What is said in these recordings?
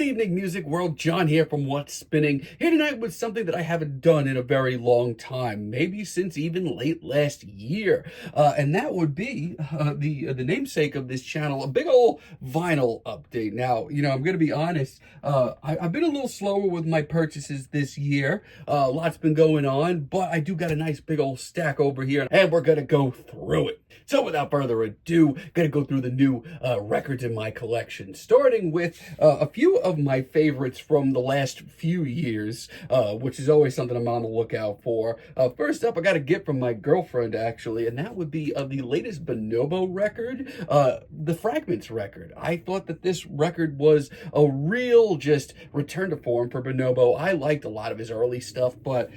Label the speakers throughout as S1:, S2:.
S1: evening, music world. John here from What's Spinning. Here tonight with something that I haven't done in a very long time, maybe since even late last year, and that would be the namesake of this channel, a big old vinyl update. Now, I'm going to be honest. I've been a little slower with my purchases this year. Lots been going on, but I do got a nice big old stack over here, and we're going to go through it. So without further ado, going to go through the new records in my collection, starting with a few of my favorites from the last few years, which is always something I'm on the lookout for. First up, I got a gift from my girlfriend, actually, and that would be the latest Bonobo record, the Fragments record. I thought that this record was a real just return to form for Bonobo. I liked a lot of his early stuff, but,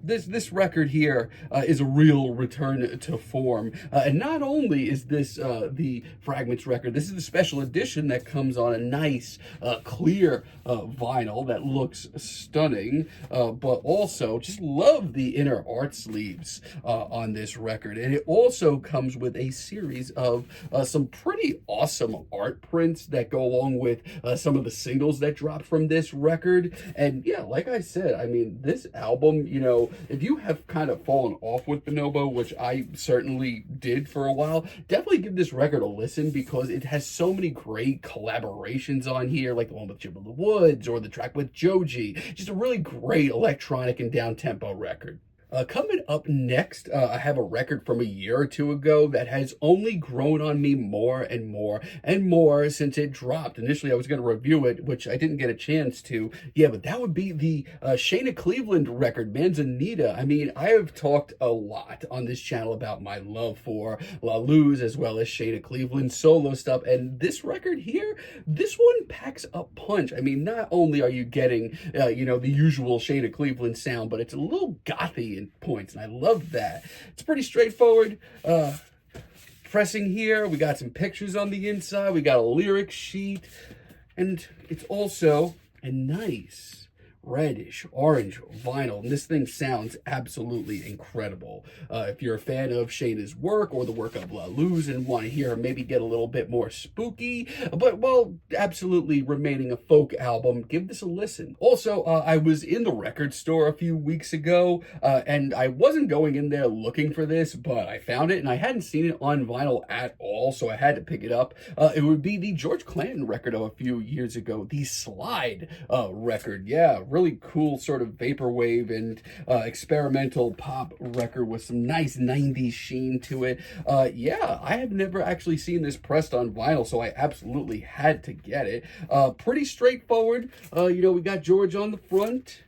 S1: this record here is a real return to form. And not only is this the Fragments record, this is the special edition that comes on a nice, clear vinyl that looks stunning, but also just love the inner art sleeves on this record. And it also comes with a series of some pretty awesome art prints that go along with some of the singles that dropped from this record. And yeah, like I said, I mean, this album, if you have kind of fallen off with Bonobo, which I certainly did for a while, definitely give this record a listen because it has so many great collaborations on here, like the one with Jim of the Woods or the track with Joji. Just a really great electronic and down-tempo record. Coming up next, I have a record from a year or two ago that has only grown on me more and more and more since it dropped. Initially, I was going to review it, which I didn't get a chance to. Yeah, but that would be the Shayna Cleveland record, Manzanita. I mean, I have talked a lot on this channel about my love for La Luz as well as Shayna Cleveland solo stuff. And this record here, this one packs a punch. I mean, not only are you getting, the usual Shayna Cleveland sound, but it's a little gothy in points, and I love that. It's pretty straightforward. Pressing here, we got some pictures on the inside, we got a lyric sheet, and it's also a nice reddish orange vinyl, and this thing sounds absolutely incredible. If you're a fan of Shayna's work or the work of La Luz and want to hear her maybe get a little bit more spooky, but while absolutely remaining a folk album, give this a listen. Also, I was in the record store a few weeks ago, and I wasn't going in there looking for this, but I found it, and I hadn't seen it on vinyl at all, so I had to pick it up. It would be the George Clanton record of a few years ago, the Slide record. Yeah, really cool sort of vaporwave and experimental pop record with some nice 90s sheen to it. Yeah, I have never actually seen this pressed on vinyl, so I absolutely had to get it. Pretty straightforward. We got George on the front,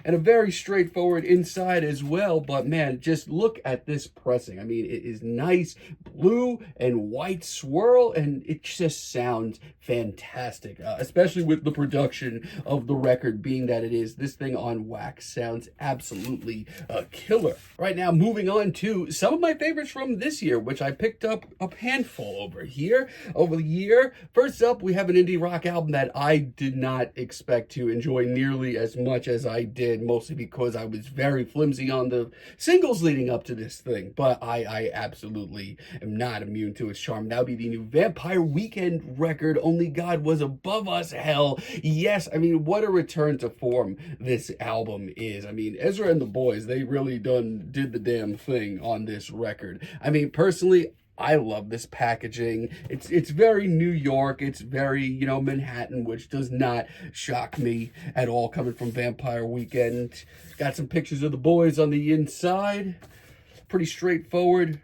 S1: and a very straightforward inside as well, but man, just look at this pressing. I mean, it is nice blue and white swirl, and it just sounds fantastic, especially with the production of the record being that it is. This thing on wax sounds absolutely killer. Right now, moving on to some of my favorites from this year, which I picked up a handful over the year. First up, we have an indie rock album that I did not expect to enjoy nearly as much as I did, mostly because I was very flimsy on the singles leading up to this thing, but I absolutely am not immune to its charm. That would be the new Vampire Weekend record, Only God Was Above Us. Hell yes. I mean, what a return to form this album is. I mean, Ezra and the boys, they really did the damn thing on this record. I mean, personally, I love this packaging. It's very New York. It's very, Manhattan, which does not shock me at all coming from Vampire Weekend. Got some pictures of the boys on the inside. Pretty straightforward.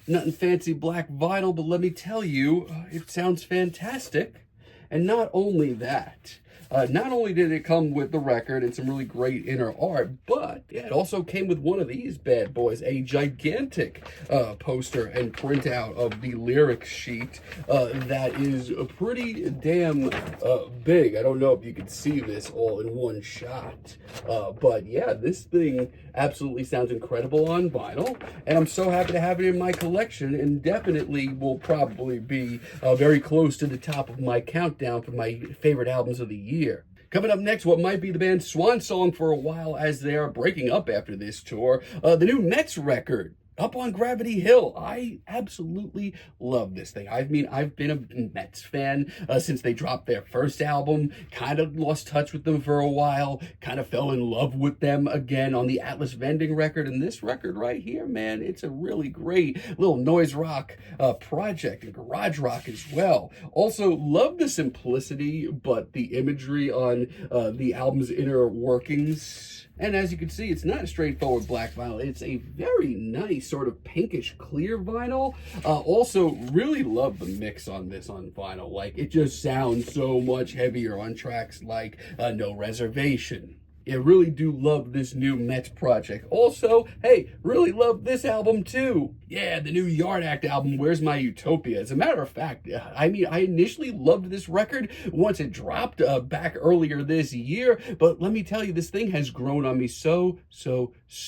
S1: Nothing fancy black vinyl, but let me tell you, it sounds fantastic. And not only that, not only did it come with the record and some really great inner art, but yeah, it also came with one of these bad boys, a gigantic poster and printout of the lyric sheet that is pretty damn big. I don't know if you can see this all in one shot, but yeah, this thing absolutely sounds incredible on vinyl, and I'm so happy to have it in my collection, and definitely will probably be very close to the top of my countdown for my favorite albums of the year. Coming up next, what might be the band's swan song for a while as they are breaking up after this tour, the new Mets record. Up on Gravity Hill. I absolutely love this thing. I mean, I've been a Mets fan since they dropped their first album, kind of lost touch with them for a while, kind of fell in love with them again on the Atlas Vending record. And this record right here, man, it's a really great little noise rock project and garage rock as well. Also, love the simplicity, but the imagery on the album's inner workings. And as you can see, it's not a straightforward black vinyl. It's a very nice sort of pinkish clear vinyl. Also, really love the mix on this on vinyl. Like, it just sounds so much heavier on tracks like No Reservation. Yeah, really do love this new Mets project. Also, hey, really love this album too. Yeah, the new Yard Act album, Where's My Utopia? As a matter of fact, I mean, I initially loved this record once it dropped back earlier this year, but let me tell you, this thing has grown on me so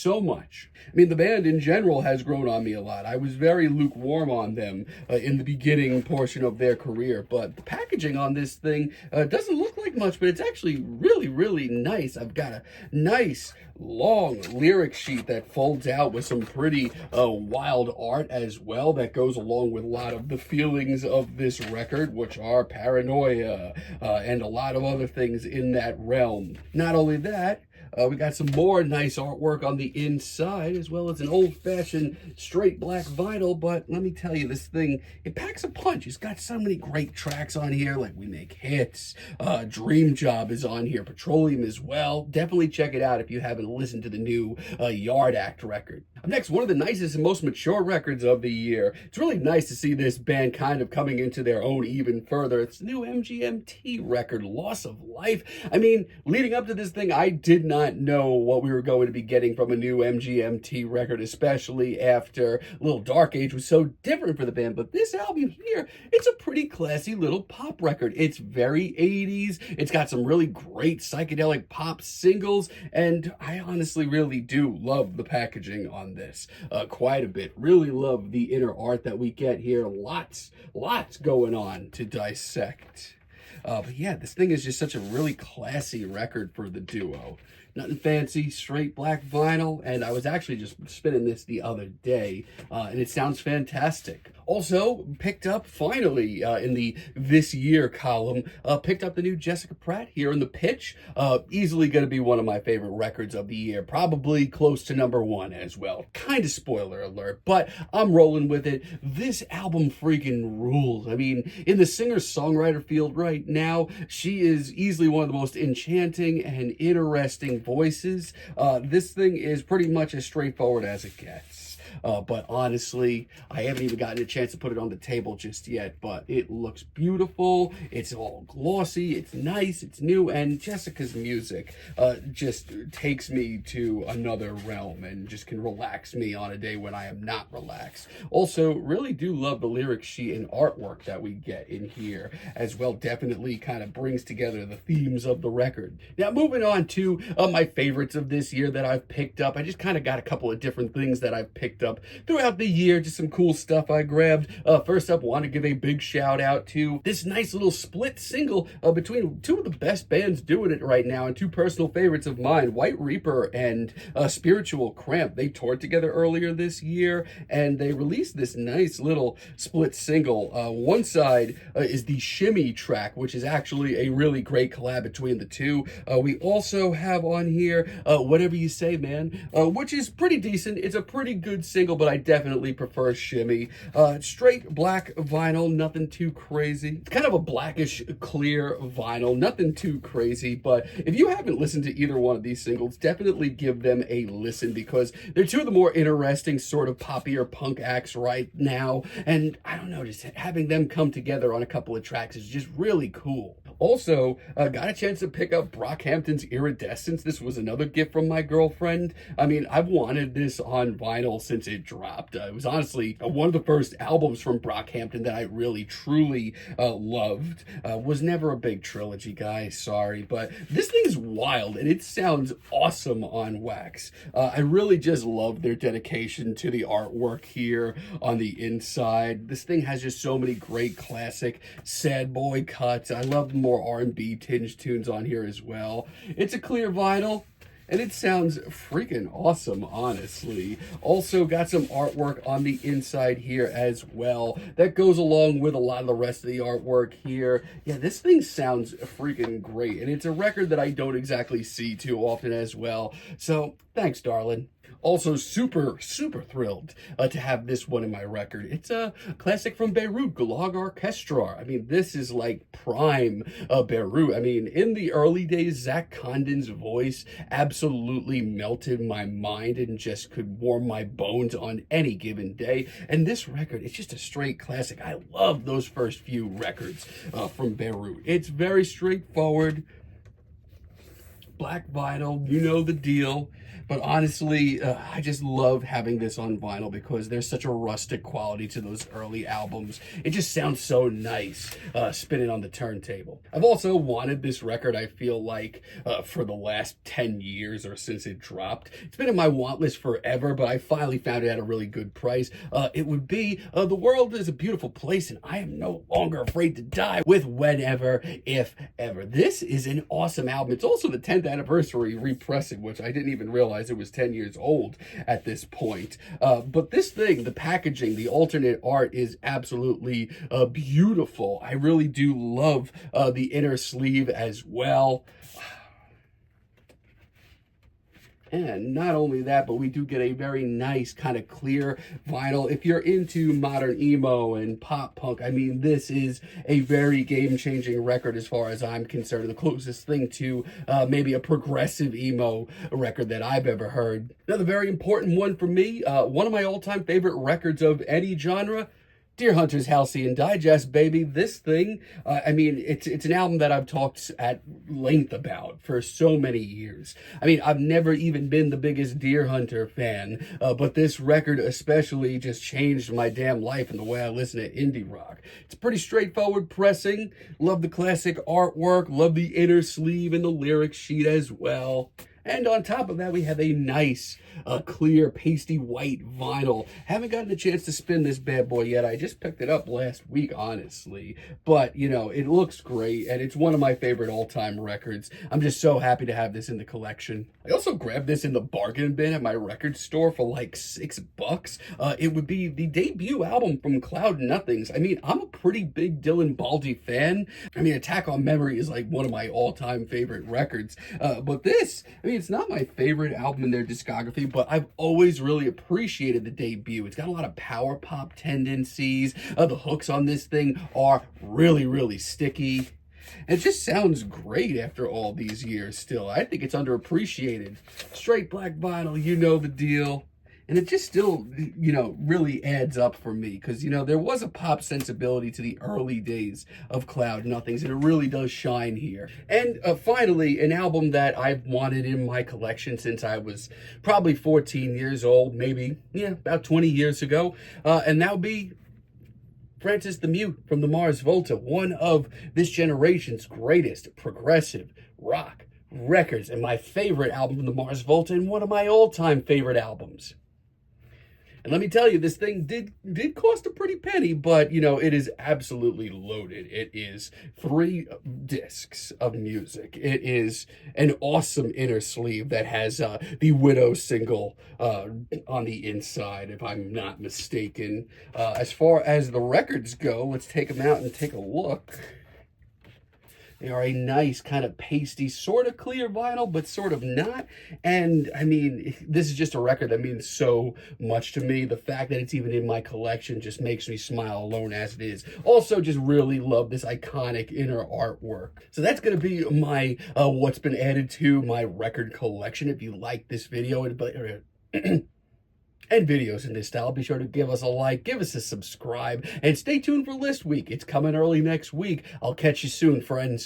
S1: much. I mean, the band in general has grown on me a lot. I was very lukewarm on them in the beginning portion of their career, but the packaging on this thing doesn't look like much, but it's actually really nice. I've got a nice long lyric sheet that folds out with some pretty wild art as well that goes along with a lot of the feelings of this record, which are paranoia and a lot of other things in that realm. Not only that, we got some more nice artwork on the inside, as well as an old-fashioned straight black vinyl. But let me tell you, this thing, it packs a punch. It's got so many great tracks on here, like We Make Hits, Dream Job is on here, Petroleum as well. Definitely check it out if you haven't listened to the new Yard Act record. Up next, one of the nicest and most mature records of the year. It's really nice to see this band kind of coming into their own even further. It's the new MGMT record, Loss of Life. I mean, leading up to this thing, I did not know what we were going to be getting from a new MGMT record, especially after Little Dark Age was so different for the band. But this album here, it's a pretty classy little pop record. It's very 80s. It's got some really great psychedelic pop singles, and I honestly really do love the packaging on this quite a bit. Really love the inner art that we get here. Lots going on to dissect. But yeah, this thing is just such a really classy record for the duo. Nothing fancy, straight black vinyl, and I was actually just spinning this the other day, and it sounds fantastic. Also, picked up, finally, in the This Year column, picked up the new Jessica Pratt here in the Pitch. Easily going to be one of my favorite records of the year, probably close to #1 as well. Kind of spoiler alert, but I'm rolling with it. This album freaking rules. I mean, in the singer-songwriter field right now, she is easily one of the most enchanting and interesting voices. This thing is pretty much as straightforward as it gets. But honestly, I haven't even gotten a chance to put it on the table just yet, but it looks beautiful. It's all glossy. It's nice. It's new. And Jessica's music just takes me to another realm and just can relax me on a day when I am not relaxed. Also, really do love the lyric sheet and artwork that we get in here as well. Definitely kind of brings together the themes of the record. Now, moving on to my favorites of this year that I've picked up. I just kind of got a couple of different things that I've picked up throughout the year, just some cool stuff I grabbed. First up, want to give a big shout out to this nice little split single between two of the best bands doing it right now and two personal favorites of mine, White Reaper and Spiritual Cramp. They toured together earlier this year and they released this nice little split single. One side is the Shimmy track, which is actually a really great collab between the two. We also have on here Whatever You Say, Man, which is pretty decent. It's a pretty good single, but I definitely prefer Shimmy. Straight black vinyl, nothing too crazy. It's kind of a blackish clear vinyl, nothing too crazy, but if you haven't listened to either one of these singles, definitely give them a listen because they're two of the more interesting sort of poppier punk acts right now, and I don't know, just having them come together on a couple of tracks is just really cool. Also, got a chance to pick up Brockhampton's Iridescence. This was another gift from my girlfriend. I mean, I've wanted this on vinyl since it dropped. It was honestly one of the first albums from Brockhampton that I really, truly loved. Was never a big trilogy guy, sorry, but this thing is wild and it sounds awesome on wax. I really just love their dedication to the artwork here on the inside. This thing has just so many great classic sad boy cuts. I love more R&B tinged tunes on here as well. It's a clear vinyl. and it sounds freaking awesome, honestly. Also got some artwork on the inside here as well that goes along with a lot of the rest of the artwork here. Yeah, this thing sounds freaking great, and it's a record that I don't exactly see too often as well. So thanks, darling. Also super thrilled to have this one in my record. It's a classic from Beirut, Gulag Orchestra. I mean, this is like prime Beirut. I mean, in the early days, Zach Condon's voice absolutely melted my mind and just could warm my bones on any given day. And this record, it's just a straight classic. I love those first few records from Beirut. It's very straightforward. Black vinyl, you know the deal. But honestly, I just love having this on vinyl because there's such a rustic quality to those early albums. It just sounds so nice spinning on the turntable. I've also wanted this record, I feel like, for the last 10 years or since it dropped. It's been in my want list forever, but I finally found it at a really good price. It would be The World is a Beautiful Place and I Am No Longer Afraid to Die with Whenever, If Ever. This is an awesome album. It's also the 10th anniversary repressing, which I didn't even realize it was 10 years old at this point. But this thing, the packaging, the alternate art is absolutely beautiful. I really do love the inner sleeve as well. And not only that, but we do get a very nice kind of clear vinyl. If you're into modern emo and pop punk, I mean, this is a very game-changing record as far as I'm concerned. The closest thing to maybe a progressive emo record that I've ever heard. Another very important one for me, one of my all-time favorite records of any genre, Deerhunter's Halcyon Digest, baby. This thing, I mean, it's an album that I've talked at length about for so many years. I mean, I've never even been the biggest Deerhunter fan, but this record especially just changed my damn life and the way I listen to indie rock. It's pretty straightforward pressing. Love the classic artwork. Love the inner sleeve and the lyric sheet as well. And on top of that, we have a nice, clear, pasty white vinyl. Haven't gotten a chance to spin this bad boy yet. I just picked it up last week, honestly. But, you know, it looks great, and it's one of my favorite all-time records. I'm just so happy to have this in the collection. I also grabbed this in the bargain bin at my record store for like $6. It would be the debut album from Cloud Nothings. I mean, I'm a pretty big Dylan Baldi fan. I mean, Attack on Memory is like one of my all-time favorite records. But this, I mean, it's not my favorite album in their discography, but I've always really appreciated the debut. It's got a lot of power pop tendencies. The hooks on this thing are really sticky. And it just sounds great after all these years still. I think it's underappreciated. Straight black vinyl, you know the deal. And it just still, you know, really adds up for me because, you know, there was a pop sensibility to the early days of Cloud Nothings, and it really does shine here. And finally, an album that I've wanted in my collection since I was probably 14 years old, maybe, yeah, about 20 years ago, and that would be Francis the Mute from the Mars Volta, one of this generation's greatest progressive rock records, and my favorite album from the Mars Volta, and one of my all-time favorite albums. And let me tell you, this thing did cost a pretty penny, but, you know, it is absolutely loaded. It is 3 discs of music. It is an awesome inner sleeve that has the Widow single on the inside, if I'm not mistaken. As far as the records go, let's take them out and take a look. They are a nice kind of pasty, sort of clear vinyl, but sort of not. And I mean, this is just a record that means so much to me. The fact that it's even in my collection just makes me smile alone as it is. Also, just really love this iconic inner artwork. So that's going to be my what's been added to my record collection. If you like this video, and videos in this style, be sure to give us a like, give us a subscribe, and stay tuned for List Week. It's coming early next week. I'll catch you soon, friends.